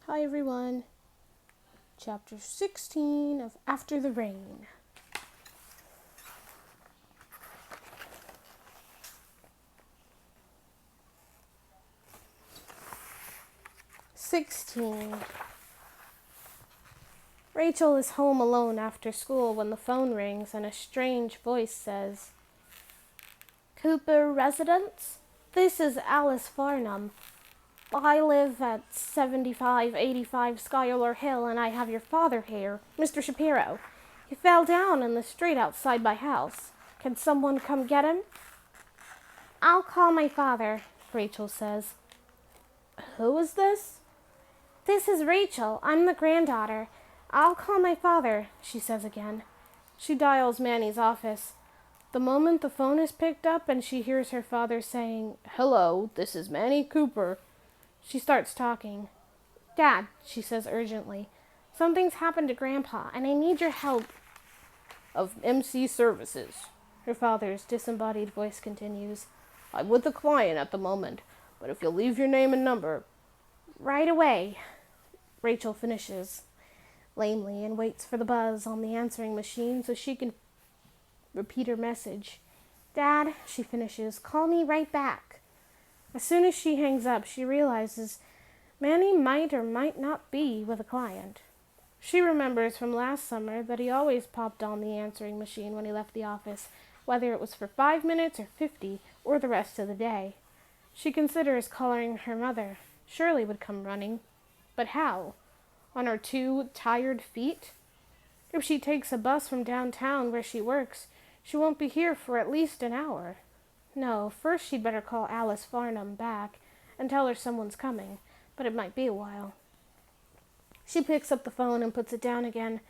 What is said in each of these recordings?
Hi everyone. Chapter 16 of After the Rain. "16. Rachel is home alone after school when the phone rings and a strange voice says, "Cooper residence? This is Alice Farnham. I live at 7585 Schuyler Hill and I have your father here, Mr. Shapiro. He fell down in the street outside my house. Can someone come get him?" "I'll call my father," Rachel says. "Who is this?" "This is Rachel. I'm the granddaughter. I'll call my father," she says again. She dials Manny's office. The moment the phone is picked up and she hears her father saying, "Hello, this is Manny Cooper," she starts talking. "Dad," she says urgently, "something's happened to Grandpa, and I need your help." "Of MC Services," her father's disembodied voice continues. "I'm with a client at the moment, but if you'll leave your name and number—" "Right away," Rachel finishes lamely and waits for the buzz on the answering machine so she can repeat her message. "Dad," she finishes, "call me right back." As soon as she hangs up, she realizes Manny might or might not be with a client. She remembers from last summer that he always popped on the answering machine when he left the office, whether it was for 5 minutes or 50 or the rest of the day. She considers calling her mother. Shirley would come running. But how? On her 2 tired feet? If she takes a bus from downtown where she works, she won't be here for at least an hour. No, first she'd better call Alice Farnham back and tell her someone's coming, but it might be a while. She picks up the phone and puts it down again.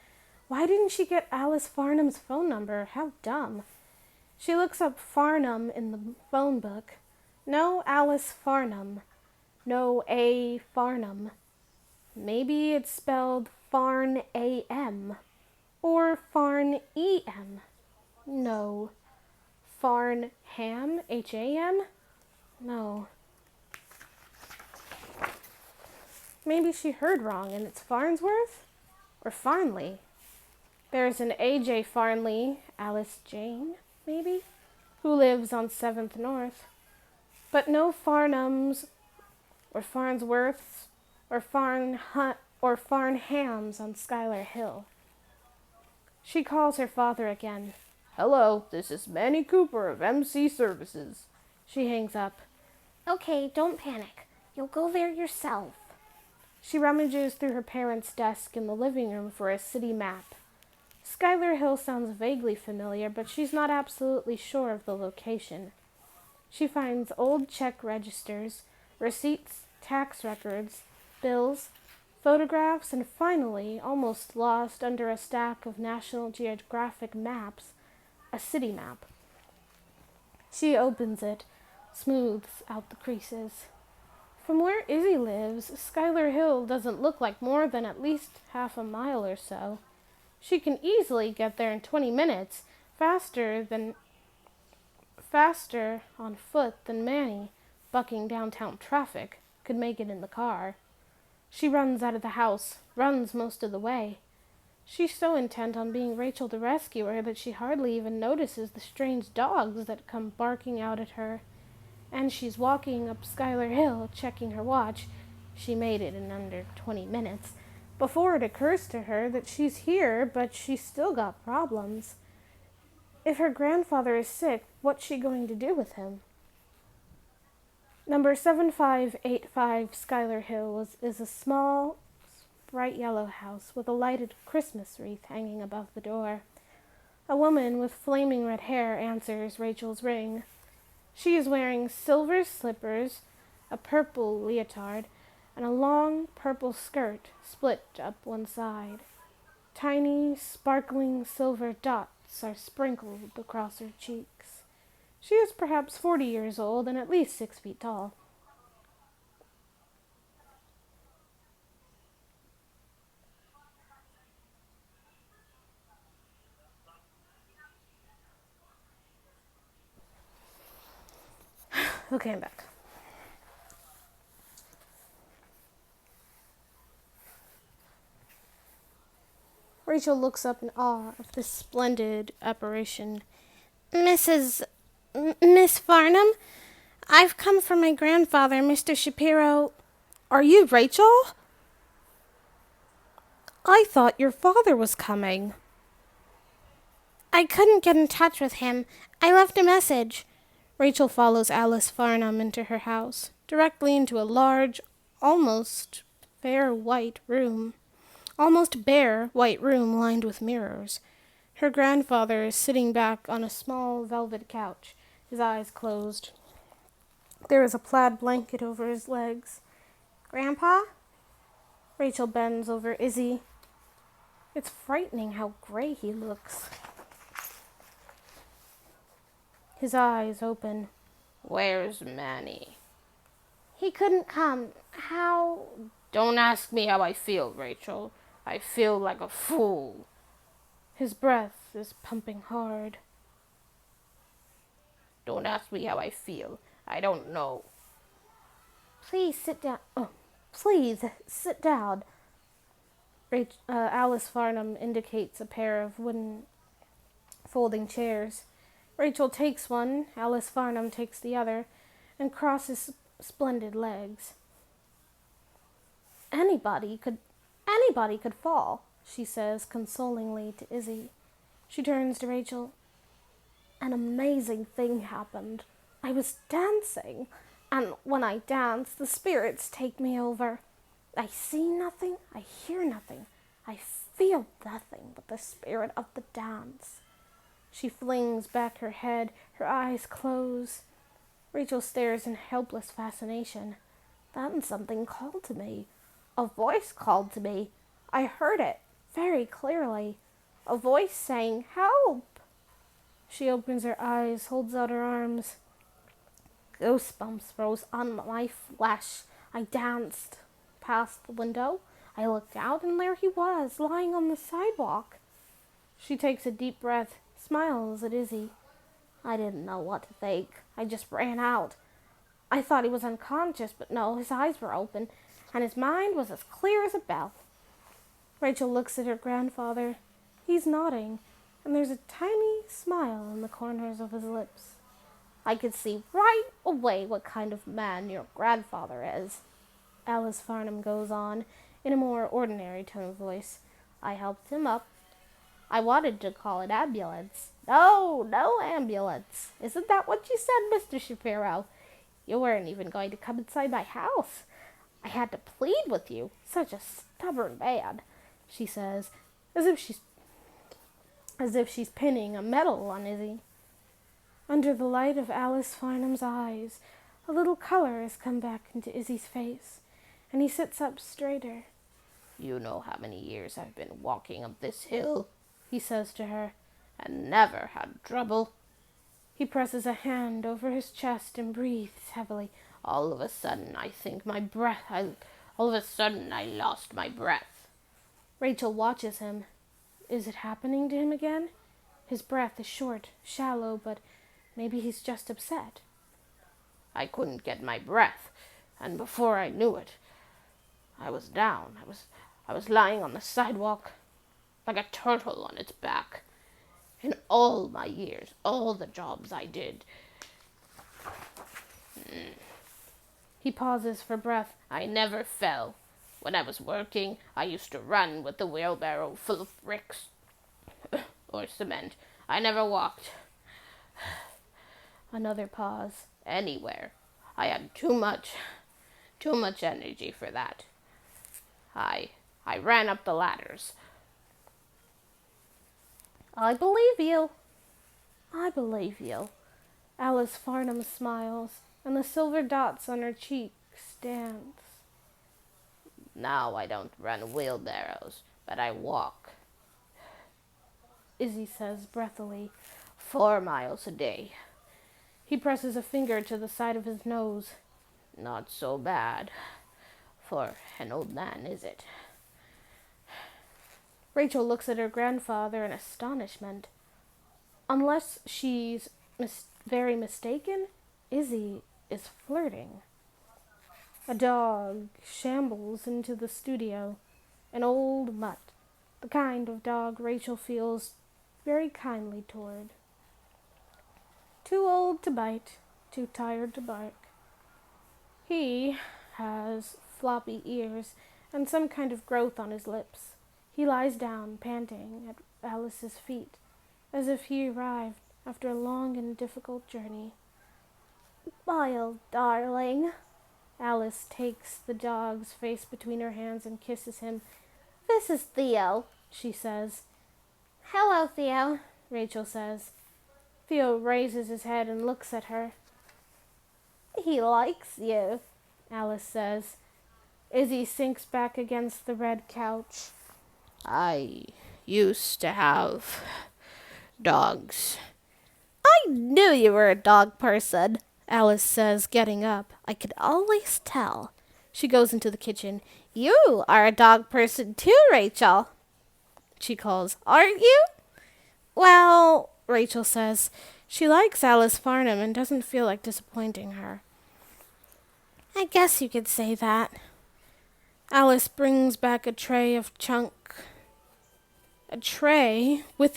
Why didn't she get Alice Farnham's phone number? How dumb. She looks up Farnham in the phone book. No Alice Farnham. No A. Farnham. Maybe it's spelled Farn A.M. or Farn E.M. No. Farn Ham H.A.M.? No. Maybe she heard wrong and it's Farnsworth? Or Farnley? There's an A.J. Farnley, Alice Jane, maybe, who lives on 7th North. But no Farnhams or Farnsworths or Farnhams on Schuyler Hill. She calls her father again. "Hello, this is Manny Cooper of MC Services." She hangs up. "Okay, don't panic. You'll go there yourself." She rummages through her parents' desk in the living room for a city map. Schuyler Hill sounds vaguely familiar, but she's not absolutely sure of the location. She finds old check registers, receipts, tax records, bills, photographs, and finally, almost lost under a stack of National Geographic maps, a city map. She opens it, smooths out the creases. From where Izzy lives, Schuyler Hill doesn't look like more than at least half a mile or so. She can easily get there in 20 minutes, faster on foot than Manny, bucking downtown traffic, could make it in the car. She runs out of the house, runs most of the way. She's so intent on being Rachel the rescuer that she hardly even notices the strange dogs that come barking out at her. And she's walking up Schuyler Hill, checking her watch. She made it in under 20 minutes. Before it occurs to her that she's here, but she's still got problems. If her grandfather is sick, what's she going to do with him? Number 7585 Schuyler Hill is a small, bright yellow house with a lighted Christmas wreath hanging above the door. A woman with flaming red hair answers Rachel's ring. She is wearing silver slippers, a purple leotard, and a long purple skirt split up one side. Tiny, sparkling silver dots are sprinkled across her cheeks. She is perhaps 40 years old and at least 6 feet tall. Okay, I'm back. Rachel looks up in awe of this splendid apparition. Miss Farnham, I've come from my grandfather, Mr. Shapiro. Are you Rachel? I thought your father was coming. I couldn't get in touch with him. I left a message. Rachel follows Alice Farnham into her house, directly into a large, almost bare white room lined with mirrors. Her grandfather is sitting back on a small velvet couch, his eyes closed. There is a plaid blanket over his legs. Grandpa? Rachel bends over Izzy. It's frightening how gray he looks. His eyes open. Where's Manny? He couldn't come. How? Don't ask me how I feel, Rachel. I feel like a fool. His breath is pumping hard. Don't ask me how I feel. I don't know. Please sit down. Oh, please sit down. Alice Farnham indicates a pair of wooden folding chairs. Rachel takes one, Alice Farnham takes the other, and crosses splendid legs. Anybody could fall, she says consolingly to Izzy. She turns to Rachel. An amazing thing happened. I was dancing, and when I dance, the spirits take me over. I see nothing, I hear nothing, I feel nothing but the spirit of the dance. She flings back her head, her eyes close. Rachel stares in helpless fascination. Then something called to me. A voice called to me. I heard it very clearly. A voice saying, "Help!" She opens her eyes, holds out her arms. Goosebumps rose on my flesh. I danced past the window. I looked out, and there he was, lying on the sidewalk. She takes a deep breath, smiles at Izzy. I didn't know what to think. I just ran out. I thought he was unconscious, but no, his eyes were open, and his mind was as clear as a bell. Rachel looks at her grandfather. He's nodding, and there's a tiny smile in the corners of his lips. I could see right away what kind of man your grandfather is. Alice Farnham goes on, in a more ordinary tone of voice. I helped him up. I wanted to call an ambulance. No ambulance. Isn't that what you said, Mr. Shapiro? You weren't even going to come inside my house. I had to plead with you. Such a stubborn man, she says, as if she's pinning a medal on Izzy. Under the light of Alice Farnham's eyes, a little color has come back into Izzy's face, and he sits up straighter. You know how many years I've been walking up this hill, he says to her, and never had trouble. He presses a hand over his chest and breathes heavily. All of a sudden I lost my breath. Rachel watches him. Is it happening to him again? His breath is short, shallow, but maybe he's just upset. I couldn't get my breath, and before I knew it, I was down. I was lying on the sidewalk like a turtle on its back. In all my years, all the jobs I did. He pauses for breath. I never fell. When I was working, I used to run with the wheelbarrow full of bricks or cement. I never walked. Another pause. Anywhere. I had too much energy for that. I ran up the ladders. I believe you. Alice Farnham smiles, and the silver dots on her cheeks dance. Now I don't run wheelbarrows, but I walk. Izzy says breathily. 4 miles a day. He presses a finger to the side of his nose. Not so bad for an old man, is it? Rachel looks at her grandfather in astonishment. Unless she's very mistaken, Izzy is flirting. A dog shambles into the studio, an old mutt. The kind of dog Rachel feels very kindly toward. Too old to bite, too tired to bark. He has floppy ears and some kind of growth on his lips. He lies down, panting, at Alice's feet, as if he arrived after a long and difficult journey. "Bile, darling." Alice takes the dog's face between her hands and kisses him. "This is Theo," she says. "Hello, Theo," Rachel says. Theo raises his head and looks at her. "He likes you," Alice says. Izzy sinks back against the red couch. I used to have dogs. "I knew you were a dog person," Alice says, getting up. "I could always tell." She goes into the kitchen. "You are a dog person too, Rachel," she calls. "Aren't you?" "Well," Rachel says. She likes Alice Farnham and doesn't feel like disappointing her. "I guess you could say that." Alice brings back a tray with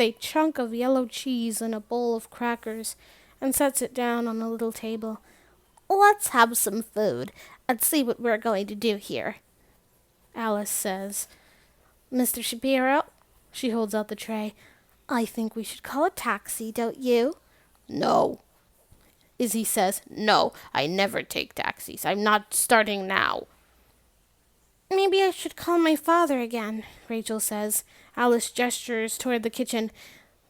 a chunk of yellow cheese and a bowl of crackers and sets it down on a little table. "Let's have some food and see what we're going to do here," Alice says. "Mr. Shapiro," she holds out the tray. "I think we should call a taxi, don't you?" No. Izzy says, "No, I never take taxis. I'm not starting now." "Maybe I should call my father again," Rachel says. Alice gestures toward the kitchen.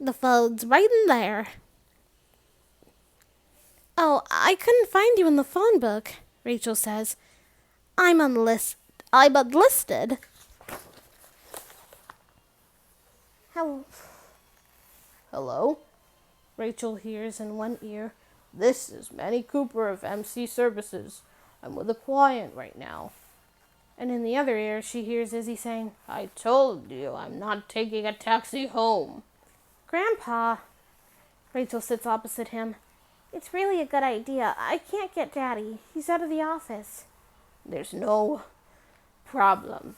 "The phone's right in there." "Oh, I couldn't find you in the phone book," Rachel says. I'm unlisted." Hello? Rachel hears in one ear. "This is Manny Cooper of MC Services. I'm with a client right now." And in the other ear, she hears Izzy saying, "I told you I'm not taking a taxi home." "Grandpa." Rachel sits opposite him. "It's really a good idea. I can't get Daddy. He's out of the office." "There's no problem."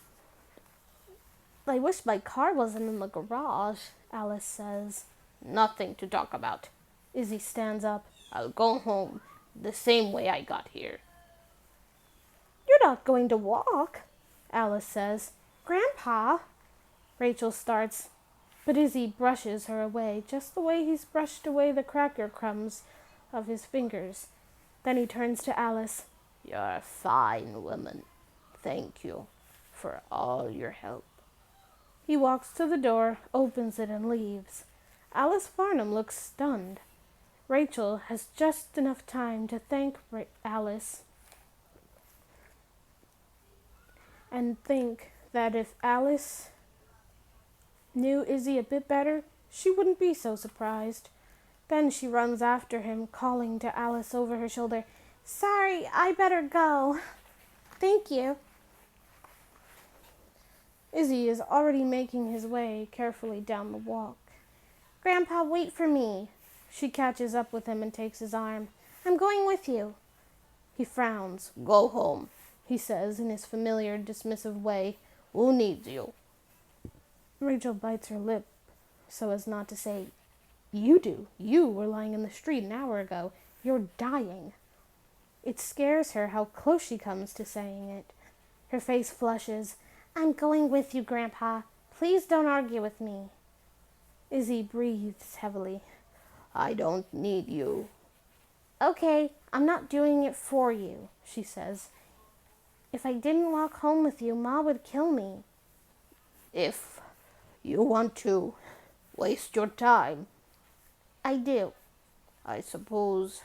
"I wish my car wasn't in the garage," Alice says. "Nothing to talk about." Izzy stands up. "I'll go home the same way I got here." "You're not going to walk," Alice says. "Grandpa." Rachel starts, but Izzy brushes her away, just the way he's brushed away the cracker crumbs of his fingers. Then he turns to Alice. "You're a fine woman. Thank you for all your help." He walks to the door, opens it, and leaves. Alice Farnham looks stunned. Rachel has just enough time to thank Alice and think that if Alice knew Izzy a bit better, she wouldn't be so surprised. Then she runs after him, calling to Alice over her shoulder, "Sorry, I better go." "Thank you." Izzy is already making his way carefully down the walk. "Grandpa, wait for me." She catches up with him and takes his arm. "I'm going with you." He frowns. "Go home," he says in his familiar dismissive way. "Who needs you?" Rachel bites her lip so as not to say, "You do. You were lying in the street an hour ago. You're dying." It scares her how close she comes to saying it. Her face flushes. "I'm going with you, Grandpa. Please don't argue with me." Izzy breathes heavily. "I don't need you." "Okay, I'm not doing it for you," she says. "If I didn't walk home with you, Ma would kill me." "If you want to waste your time." "I do." "I suppose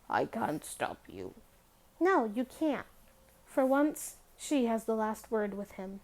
I can't stop you." "No, you can't." For once, she has the last word with him.